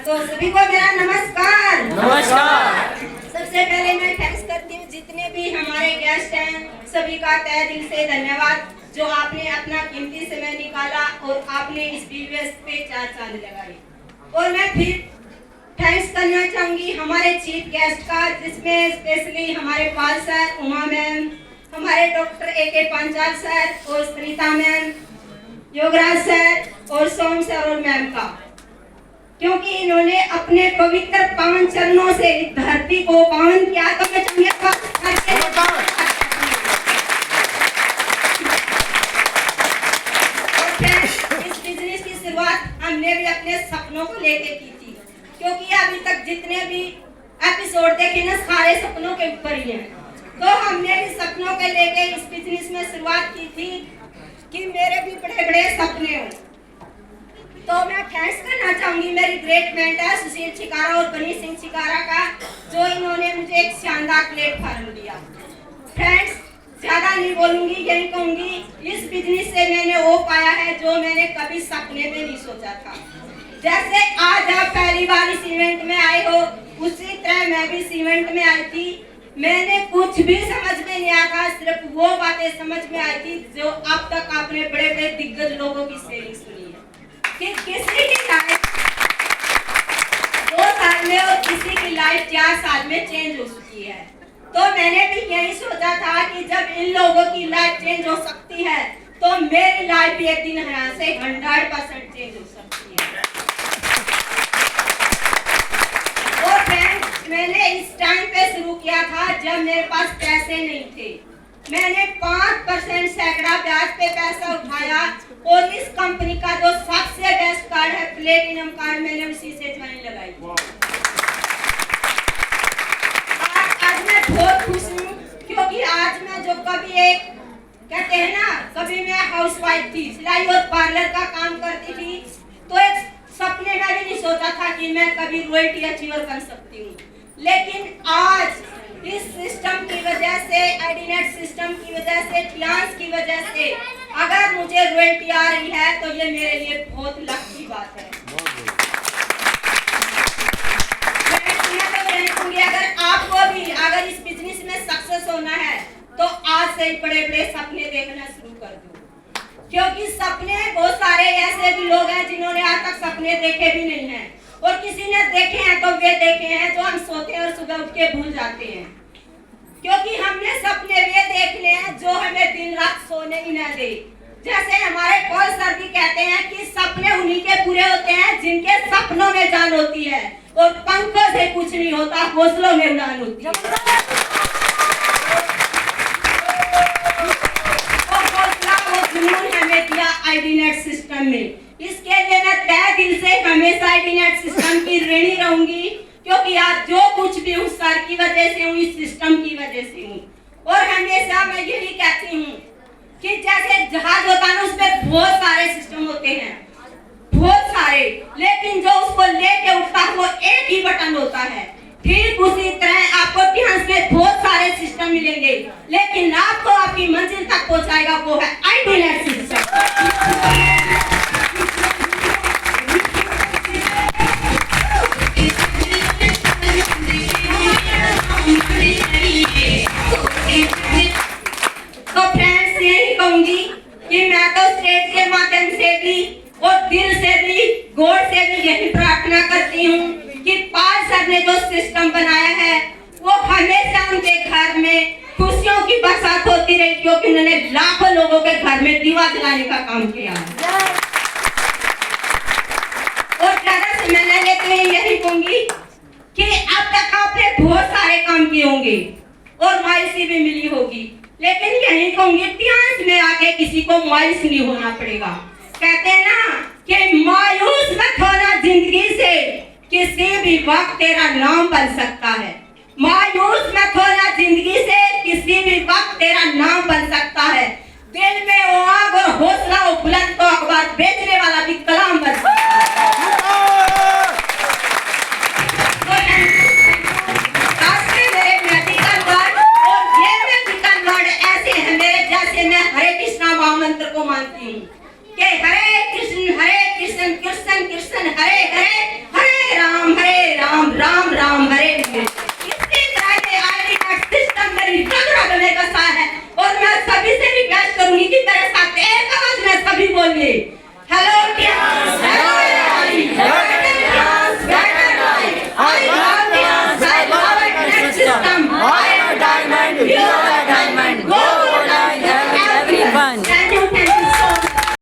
तो सभी को मेरा नमस्कार। नमस्कार। सबसे पहले मैं थैंक्स करती हूँ जितने भी हमारे गेस्ट हैं, सभी का तहे दिल से धन्यवाद जो आपने अपना कीमती समय निकाला और आपने इस बीवीएस पे 4 चांद लगाए। और मैं फिर थैंक्स करना चाहूंगी हमारे चीफ गेस्ट का, जिसमें स्पेशली हमारे पाल सर, उमा मैम, हमारे डॉक्टर ए.के. पांचाल सर और सुनीता मैम, योगराज सर और सोम सर और मैम का, क्योंकि इन्होंने अपने पवित्र पावन चरणों से धरती को पावन किया। तो मैं चाहूंगी इस बिजनेस की शुरुआत हमने भी अपने सपनों को लेके की थी, क्योंकि अभी तक जितने भी एपिसोड देखे ना सारे सपनों के ऊपर ही हैं। तो हमने भी सपनों के लेके इस बिजनेस में शुरुआत की थी कि मेरे भी बड़े बड़े सपने हों। तो मैं थैंक्स करना चाहूंगी मेरी ग्रेट मेंटर सुशील चिकारा और बनी सिंह चिकारा का, जो इन्होंने मुझे एक शानदार प्लेटफॉर्म दिया। फ्रेंड्स, ज्यादा नहीं बोलूंगी, यही कहूंगी इस बिजनेस से मैंने वो पाया है जो मैंने कभी सपने में नहीं सोचा था। जैसे आज आप पहली बार इस इवेंट में आए हो, उसी तरह मैं भी इस इवेंट में आई थी। मैंने कुछ भी समझ में नहीं आया था, सिर्फ वो बातें समझ में आई थी जो अब तक आपने बड़े बड़े दिग्गज लोगों की शेयरिंग सुनी है कि किसी की लाइफ 2 साल में और किसी की लाइफ 4 साल में चेंज हो चुकी है। तो मैंने भी यही सोचा था कि जब इन लोगों की लाइफ चेंज हो सकती है तो मेरी लाइफ भी एक दिन यहाँ से 100% चेंज हो सकती है। और फ्रेंड्स, मैंने इस टाइम पे शुरू किया था जब मेरे पास पैसे नहीं थे। मैंने 5% सैकड़ा ब्याज पे पैसा उठाया और इस कंपनी का जो सबसे बेस्ट कार्ड है प्लेटिनम कार्ड, मैंने उसी से ज्वाइन लगाई। आज मैं बहुत खुश हूँ, क्योंकि आज मैं जो कभी एक कहते हैं ना, कभी मैं हाउसवाइफ थी, सिलाई और पार्लर का काम करती थी, तो एक सपने में भी नहीं सोचा था कि मैं कभी रॉयल्टी अचीवर बन सकती हूँ। लेकिन आज इस सिस्टम की वजह से, आईडीनेट सिस्टम की वजह से, क्लास की वजह से अगर मुझे रॉयल्टी आ रही है तो ये मेरे लिए बहुत लक की बात है। अगर आपको भी अगर इस बिजनेस में सक्सेस होना है तो आज से बड़े बड़े सपने देखना शुरू कर दो, क्योंकि सपने बहुत सारे ऐसे भी लोग हैं जिन्होंने आज तक सपने देखे भी नहीं हैं, और किसी ने देखे हैं तो वे देखे हैं जो हम सोते हैं और सुबह उठ के भूल जाते हैं। क्योंकि हमने सपने वे देखने हैं जो हमें दिन रात सोने ही न दे। जैसे हमारे पॉल सर भी कहते हैं कि सपने उन्हीं के पूरे होते हैं जिनके सपनों में जान होती है, और पंखों से कुछ नहीं होता, हौसलों में उड़ान होती है। और हौसला और जुनून हमें दिया आईडीनेट सिस्टम में। इसके लिए मैं तहे दिल से हमेशा आईडीनेट सिस्टम की ऋणी रहूंगी, क्योंकि आज जो कुछ भी हूँ सर की वजह से हूँ, इस सिस्टम की वजह से हूँ। और हमेशा मैं यही कहती हूँ कि जैसे जहाज होता है ना, उसमें बहुत सारे सिस्टम होते हैं, बहुत सारे, लेकिन जो उसको लेके उठता है वो एक ही बटन होता है। ठीक उसी तरह आपको इतिहास में बहुत सारे सिस्टम मिलेंगे, लेकिन आपको आपकी मंजिल तक पहुंचाएगा वो है आईडीनेट सिस्टम। तो फ्रेंड्स, यही कहूंगी कि मैं तो स्टेज के माध्यम से भी और दिल से भी, गॉड से भी यही प्रार्थना करती हूँ कि पाल सर ने जो सिस्टम बनाया है वो हमेशा उनके घर में खुशियों की बरसात होती रही, क्योंकि उन्होंने लाखों लोगों के घर में दीवा जलाने का काम किया है। और ज्यादा से मैं लेते हुए यही कहूंगी कि अब तक आपने बहुत सारे काम किए होंगे और मायूसी भी मिली होगी, लेकिन यही कहूंगी इतिहास में आके किसी को मायूस नहीं होना पड़ेगा। कहते हैं ना कि मायूस मत होना जिंदगी से, किसी भी वक्त तेरा नाम बन सकता है। मायूस मत होना जिंदगी से, किसी भी वक्त तेरा नाम बन सकता है। दिल में वो आग और हौसला हो बुलंद तो अखबार बेचने वाला भी कलाम बन सकता है। मेरे मेडिकल वर्ड और ये मेडिकल वर्ड ऐसे हैं मेरे जैसे, मैं हरे कृष्णा महामंत्र को मानती हूँ कि हरे कृष्ण कृष्ण कृष्ण हरे हरे